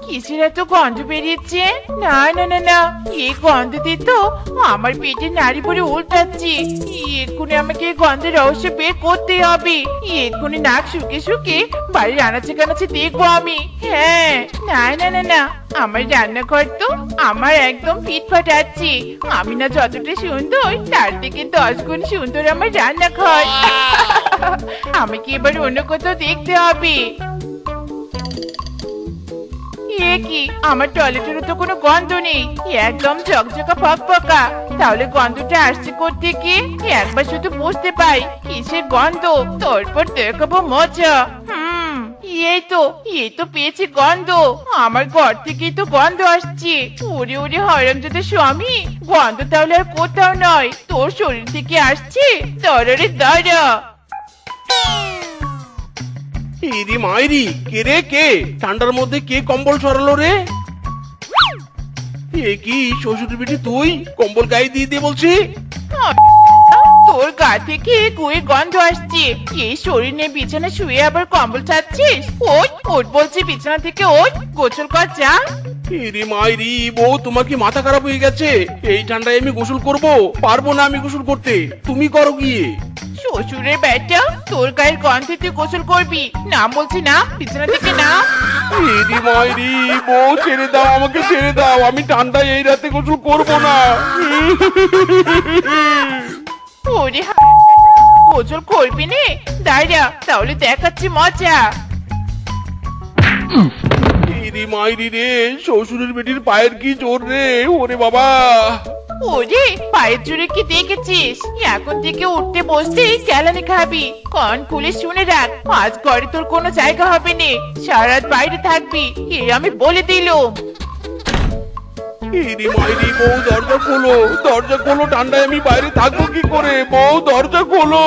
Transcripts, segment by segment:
কিসের এত গন্ধ বেরিয়েছে? না না না না, এই গন্ধতে তো আমার পেটে নাড়ি ভরে উল্টাচ্ছি। এক্ষুনি আমাকে এই গন্ধের রহস্য বের করতে হবে। এক্ষুনি নাক শুকে শুকে বাড়ির আনাচে কানাচে দেখবো আমি। হ্যাঁ, না না না না, আমার রান্নাঘর তো আমার একদম ফিটফাট আছে। আমি না যতটা সুন্দর তার থেকে 10 গুণ সুন্দর আমার রান্নাঘর। আমাকে এবার অন্য কোথাও দেখতে হবে। এ কি, আমার টয়লেটেরও তো কোনো গন্ধ নেই, একদম ঝকঝকা ফকফকা। তাহলে গন্ধটা আসছে কোত্থেকে? একবার শুধু বুঝতে পাই কিসের গন্ধ, তারপর দেখাবো মজা। এই তো পেয়েছি গন্ধ। আমার ঘর থেকেই তো গন্ধ আসছে। ওরে ওরে হরামজাদা স্বামী, গন্ধ তাহলে আর কোথাও নয়, তোর শরীর থেকে আসছে। তরারে দাঁড়া। ইরি মাইরি, কে রে কে? ঠান্ডার মধ্যে কে কম্বল সরালো রে? এ কি শ্বশুর বেটি, তুই কম্বল গায়ে দিয়ে দিয়ে বলছি? তোর গা থেকে কুয়ে গন্ধ আসছে। এই শরীর নিয়ে বিছানা শুয়ে আবার কম্বল চাচ্ছিস? ওঠ ওঠ বলছি, বিছানা থেকে ওঠ, গোসল কর যা। ইরি মাইরি, বউ তোমার কি মাথা খারাপ হয়ে গেছে? এই ঠান্ডায় আমি গোসল করব? পারবো না আমি গোসল করতে, তুমি করো গিয়ে। শ্বশুরের বেটা, তোর গায়ের গন্ধে তুই গোসল করবি? নাম বলছি না, বিছানা থেকে না। ইরি মাইরি, বউ ছেড়ে দাও, আমাকে ছেড়ে দাও, আমি ঠান্ডায় এই রাতে গোসল করব না। ওরে গোসল করবি নে? দাঁড়া, তাহলে দেখাচ্ছি মজা। ইরি মাইরি রে, শ্বশুরের বেটির পায়ের কি জোর রে, ওরে বাবা। ওরে, পায়ের জোরে কি দেখেছিস? এখন থেকে উঠতে বসতে কেলানি খাবি। কান খুলে শুনে রাখ, আজ ঘরে তোর কোনো জায়গা হবে না, সারা রাত বাইরে থাকবি, এ আমি বলে দিলুম। ইরি মাইরি, বউ দরজা খোলো, দরজা খোলো, ঠান্ডায় আমি বাইরে থাকবো কি করে? বউ দরজা খোলো।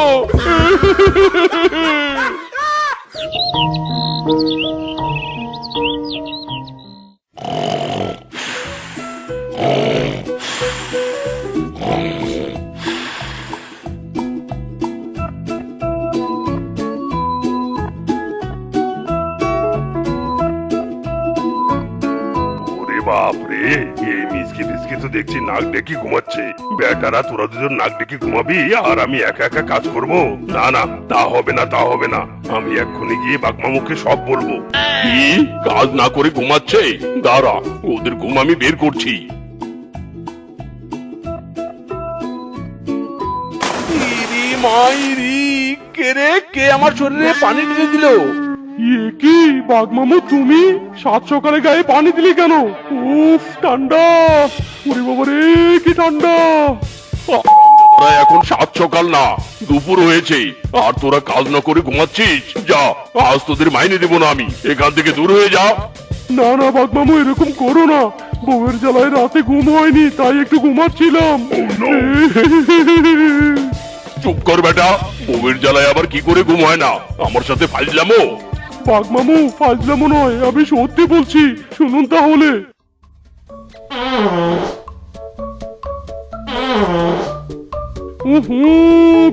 ওরে বাপ রে, এই মিসকে ফিসকে তো দেখছি নাক ডেকে ঘুমাচ্ছে। বেটারা তোরা দুজন নাক ডেকে ঘুমাবি আর আমি একা একা কাজ করব? না না, তা হবে না, তা হবে না। আমি এক্ষুনি গিয়ে বাগমামুকে সব বলবো। কি কাজ না করে ঘুমাচ্ছে? দাঁড়া, ওদের ঘুম আমি বের করছি। ইরি মাইরি, কে রে কে আমার শরীরে পানি ঢেলে দিল? কি বাগমামু, তুমি সাত সকালে গায়ে পানি দিলি কেন? উফ ঠান্ডা, ওরে বাবা রে, কি ঠান্ডা। তোরা এখন সাত সকাল না, দুপুর হয়েছে, আর তোরা কাজ না করে ঘুমাচ্ছিস। যা, আজ তোদের মাইনে দেবো না আমি, এখান থেকে দূর হয়ে যা। না না বাগমামু, এরকম করো না, বউয়ের জ্বালায় রাতে ঘুম হয়নি, তাই একটু ঘুমাচ্ছিলাম। চুপ কর বেটা, বউয়ের জ্বালায় আবার কি করে ঘুম হয় না? আমার সাথে ফাইজলামো? বাগমামু, ফাজলামো নয়, আমি সত্যি বলছি, শুনুন তাহলে।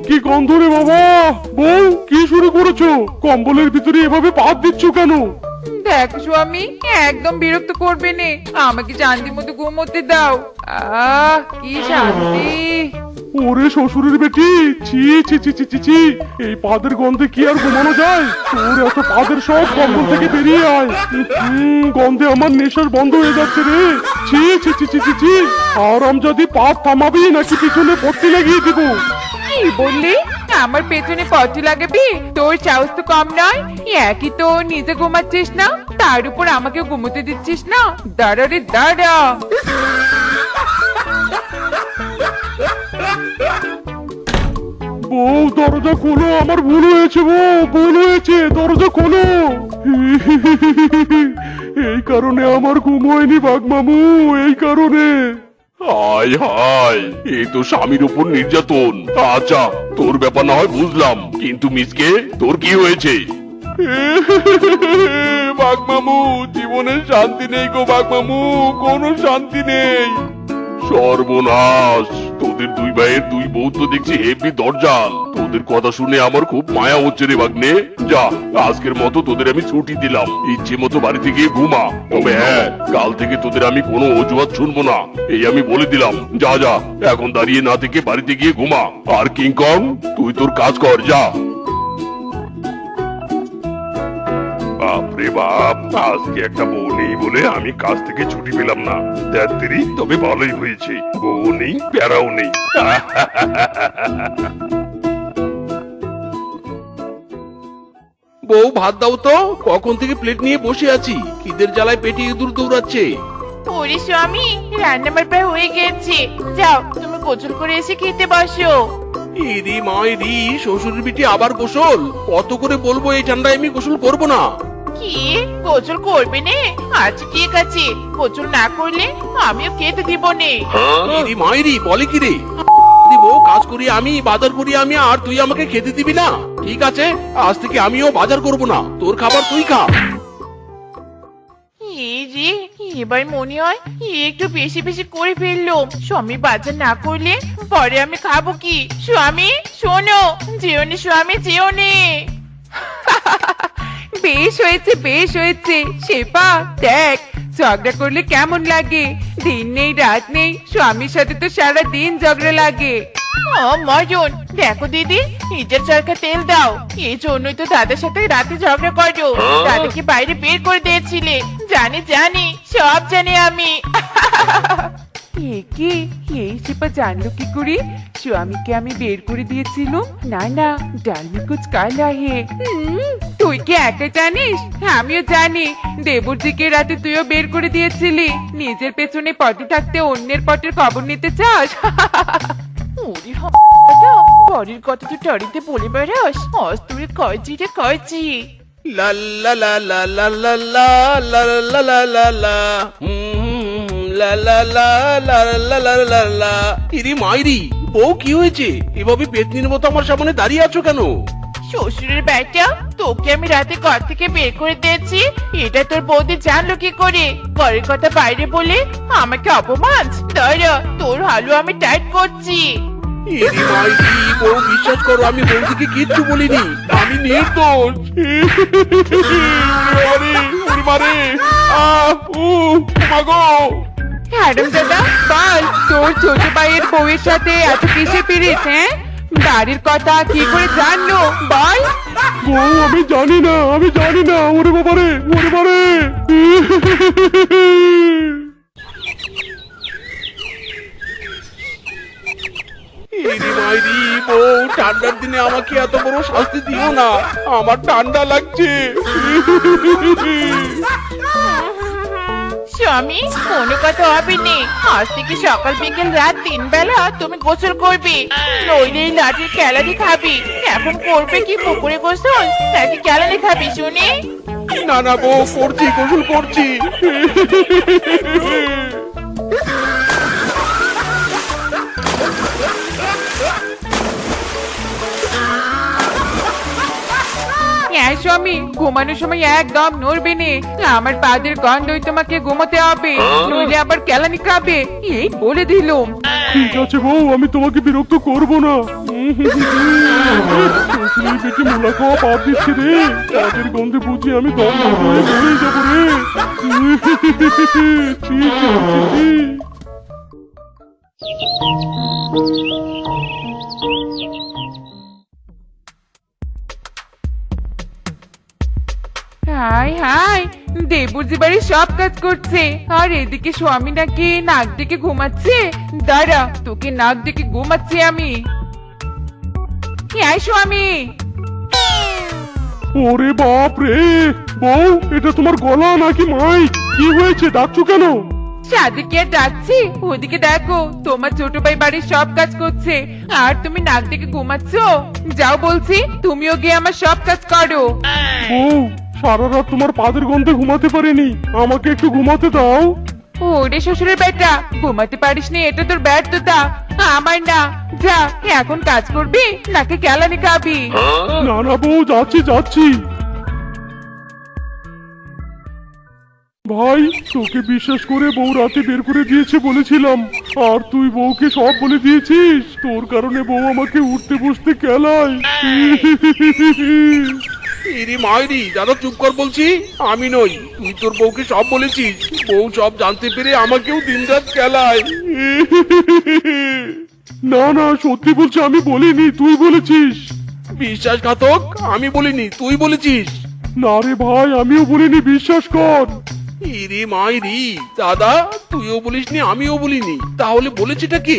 কি গন্ধ রে বাবা! বউ, কি শুরু করেছো? কম্বলের ভিতরে এভাবে পাত দিচ্ছ কেন? দেখ স্বামী, একদম বিরক্ত করবে নে, আমাকে শান্তি মতো ঘুমোতে দাও। কি শান্তি। ওরে শ্বশুরের বেটি, ছি ছি ছি ছি ছি ছি, এই পাদের গন্ধে কি আর ঘুমানো যায়? তোর এত পাদের সব কম্বল থেকে বেরিয়ে আয়। গন্ধে আমার নেশার বন্ধ হয়ে যাচ্ছে রে। ছি ছি ছি ছি ছি ছি, হারামজাদি, পাদ থামাবি নাকি পিছনে পট্টি লাগিয়ে দিব? কি বললি? আমার পেছনে পটি লাগাবি? তোর সাহস তো কম নয়। একই তো নিজে ঘুমাচ্ছিস না, তার উপর আমাকে ঘুমোতে দিচ্ছিস না। দাঁড়া রে দাঁড়া। বউ দরজা খোলো, আমার ভুল হয়েছে, বউ ভুল হয়েছে, দরজা খোলো। এই কারণে আমার ঘুম হয়নি বাগমামু, এই কারণে। হায় হায়, এই তো স্বামীর উপর নির্যাতন। আচ্ছা, তোর ব্যাপার না হয় বুঝলাম, কিন্তু মিসকে তোর কি হয়েছে? বাগমামু, জীবনে শান্তি নেই গো বাগমামু, কোনো শান্তি নেই। সর্বনাশ, তোদের দুই ভাইয়ের দুই বউ তো দেখছি হেভি দরজাল। তোদের কথা শুনে আমার খুব মায়া হচ্ছে রে ভাগ্নে। যা, আজকের মতো তোদের আমি ছুটি দিলাম, ইচ্ছে মতো বাড়িতে গিয়ে ঘুমা। তবে হ্যাঁ, কাল থেকে তোদের আমি কোনো অজুহাত শুনবো না, এই আমি বলে দিলাম। যা যা, এখন দাঁড়িয়ে না থেকে বাড়িতে গিয়ে ঘুমা। আর কিংকং, তুই তোর কাজ কর, যা। বাপরে বাপ, আজকে একটা বউ নেই বলে আমি কাজ থেকে ছুটি পেলাম না। দেরি, তবে ভালোই হয়েছে, বউ নেই, প্যারাও নেই। বউ ভাত দাও তো, কখন থেকে প্লেট নিয়ে বসে আছি, খিদের জ্বালায় পেটে ইঁদুর দৌড়াচ্ছে। ওরে স্বামী, রান্না আমার প্রায় হয়ে গেছে। যাও, তুমি গোসল করে এসে খেতে বসো। ইরি মাইরি, শ্বশুরের বিটি আবার গোসল? কত করে বলবো এই ঠান্ডায় আমি গোসল করব না। কি, গোসল করবে নে? আচ্ছা ঠিক আছে, গোসল না করলে আমিও খেতে দিব নে। ইরি মাইরি, বলে কি রে? দিব, কাজ করি আমি, বাজার করি আমি, আর তুই আমাকে খেতে দিবি না? ঠিক আছে, আজ থেকে আমিও বাজার করব না, তোর খাবার তুই খা। এই যে, এবার মনে হয় একটু বেশি বেশি করে ফেললো। স্বামী বাজার না করলে পরে আমি খাবো কি? স্বামী শোনো, যেও নে স্বামী, যেও নে। বেশ হয়েছে, বেশ হয়েছে। শেফা, দেখ ঝগড়া করলে কেমন লাগে। দিন নেই রাত নেই, স্বামীর সাথে তো সারা দিন ঝগড়া লাগে। ও মজন, দেখো দিদি, নিজের চরকা তেল দাও। এই জন্যই তো দাদার সাথে রাতে ঝগড়া করো। দাদাকে বাইরে বের করে দিয়েছিলে। জানি জানি, সব জানি আমি। এ কি, এই শেফা জানলো কি করে স্বামীকে আমি বের করে দিয়েছিলাম? না না, ডালমি কুছ কালা হে। তুই কি একা জানিস? আমিও জানি। দেবরজিকে রাতে তুইও বের করে দিয়েছিলি। নিজের পেছনে পথে থাকতে অন্যের পটের খবর নিতে চাস? ওরে কথা, বরের কথা তো টাড়িতে বলে বেড়াস। অস্তুরে কয়ছি রে কয়ছি। লা লা লা লা লা লা লা লা লা লা লা লা। লা লা লা লা লা লা লা লা। ইরি মাইরি, বউ কি হয়েছে? এভাবে পেতনির মতো আমার সামনে দাঁড়িয়ে আছো কেন? শ্বশুরের বেটা, তোকে আমি রাতে ঘর থেকে বের করে দিয়েছি, এটা তোর বৌদি জানলো কি করে? ঘরের কথা বাইরে বলে আমাকে অপমান। দাঁড়া, তোর হালু আমি টাইট করছি। ইরি মাইরি, বউ বিশ্বাস করো, আমি বৌদিকে কিচ্ছু বলিনি, আমি নির্দোষ। ওরে মারে, মাগো। ম্যাডাম দাদা, বল তোর ছোট ভাইয়ের বউয়ের সাথে এত কিসে পিরিত? হ্যাঁ, বাড়ির কথা কি করে জানলো বল? বউ, আমি জানি না, আমি জানি না। ওরে বাবারে, ওরে বাবারে। ইরি মাইরি, বউ ঠান্ডার দিনে আমাকে এত বড় শাস্তি দিও না, আমার ঠান্ডা লাগছে। স্বামী, কোনো কথা হবে নে। আজ থেকে সকাল বিকেল রাত 3 বেলা তুমি গোসল করবে, নইলে এই লাঠির ক্যালারি খাবি। এখন করবে কি, পুকুরে গোসল নাকি ক্যালারি খাবি শুনি? না না বউ, করছি, গোসল করছি। হ্যাঁ স্বামী, ঘুমানোর সময় একদম নড়বে নে। আমার পাদের গন্ধই তোমাকে ঘুমাতে হবে, নইলে আবার কেলানি খাবে, এই বলে দিলুম। ঠিক আছে বউ, আমি তোমাকে বিরক্ত করব না। শ্বশুরের পেটে মূলা খাওয়া বাদ দিচ্ছে রে। তাদের গন্ধে বুঝি আমি দম বন্ধ হয়ে মরে যাবো রে। ছি, ছি, ছি, ছি। হাই হাই, দেবুজি বাড়ির সব কাজ করছে, আর এদিকে স্বামী নাকি নাক ডেকে ঘুমাচ্ছে। দাঁড়া, তোকে নাক ডেকে ঘুমাচ্ছি আমি। এই স্বামী। ওরে বাপ রে, বউ এটা তোমার গলা নাকি মাইক? কি হয়েছে, ডাকছো কেন? সাদিকে আর ডাকছি, ওদিকে দেখো তোমার ছোট ভাই বাড়ির সব কাজ করছে, আর তুমি নাক ডেকে ঘুমাচ্ছ। যাও বলছি, তুমিও গিয়ে আমার সব কাজ করো। বউ, সারা রাত তোমার পাদের গন্ধে ঘুমাতে পারিনি, আমাকে একটু ঘুমাতে দাও। ওরে শ্বশুরের বেটা, ঘুমাতে পারিস নি, এটা তোর ব্যর্থতা, আমার না। যা, এখন কাজ করবি নাকি কেলানি খাবি? না না বউ, যাচ্ছি যাচ্ছি। ভাই তোকে বিশ্বাস করে বউ রাতে বের করে দিয়েছে বলেছিলাম, আর তুই বউকে সব বলে দিয়েছিস। তোর কারণে বউ আমাকে উঠতে বসতে কেলায়। ইরি মাইরি, দাদা চুপ কর বলছি। আমি নই, তুই তোর বউকে সব বলেছিস। বউ সব জানতে পেরে আমাকেও দিনরাত খেলায়। না না, সত্যি বলছি, আমি বলিনি, তুই বলেছিস। বিশ্বাসঘাতক, আমি বলিনি, তুই বলেছিস। না রে ভাই, আমিও বলিনি, বিশ্বাস কর। ইরি মাইরি, দাদা তুইও বলিসনি, আমিও বলিনি, তাহলে বলেছিটা কি?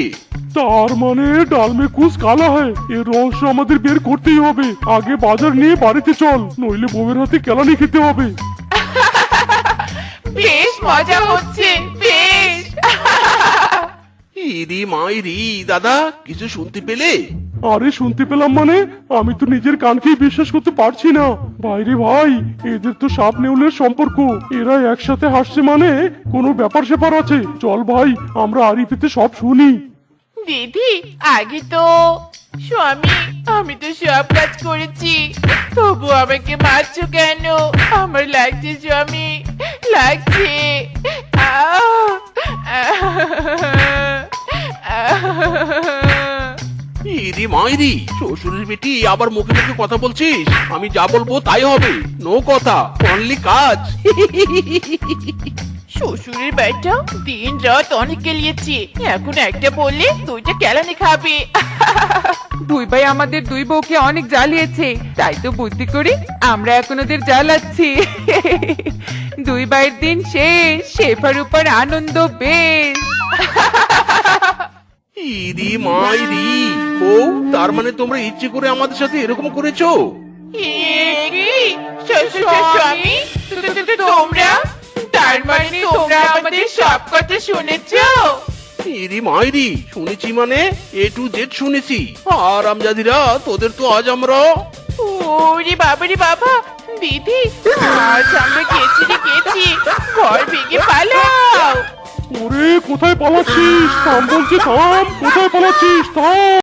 তার মানে ডাল মে কুছ কালা হয়। এর রহস্য আমাদের বের করতেই হবে। আগে বাজার নিয়ে বাড়িতে চল, নইলে বউয়ের হাতে কেলানি খেতে হবে। বেশ মজা হচ্ছে, বেশ। ইরি মাইরি, দাদা কিছু শুনতে পেলে? আরে শুনতে পেলাম মানে? আমি তো নিজের কানকেই বিশ্বাস করতে পারছি না। ভাইরে ভাই, এদের তো সাপ নেউলের সম্পর্ক। এরা একসাথে হাসছে মানে কোনো ব্যাপার স্যাপার আছে। চল ভাই, আমরা আরিফিতে সব শুনি। দিদি, আগে তো স্বামী, আমি তো সব কাজ করেছি, তবু আমাকে মারছো কেন? আমার লাগছে স্বামী, লাগছে। আহ! ইরি মাইরি, শ্বশুরের বেটি আবার মুখে মুখে কথা বলছিস। আমি যা বলবো তাই হবে, নো কথা, অনলি কাজ। শ্বশুরের বাড়িটা দিন রাত অনেক কেলিয়েছি, এখন একটা বললে দুইটা কেলানি খাবে। দুই ভাই আমাদের দুই বউকে অনেক জ্বালিয়েছে, তাই তো বুদ্ধি করি আমরা এখন ওদের জ্বালাচ্ছি। দুই ভাইয়ের দিন শেষ, শেফার উপর আনন্দ বেশ। ইরি মাইরি, বউ তার মানে তোমরা ইচ্ছে করে আমাদের সাথে এরকম করেছো? এ কি? স্বামী, তোমরা, তার মানে তোমরা আমাদের সব কথা শুনেছো? ইরি মাইরি, শুনেছি মানে এ টু জেড শুনেছি। আর আমজাদিরা, তোদের তো আজ আমরা। ওরে বাবা রে বাবা, দিদি আজ আমরা গেছি রে গেছি, ঘর ভেঙে পালাও। ওরে কোথায় পালাচ্ছিস? থাম বলছি, থাম। কোথায় পালাচ্ছিস? থাম।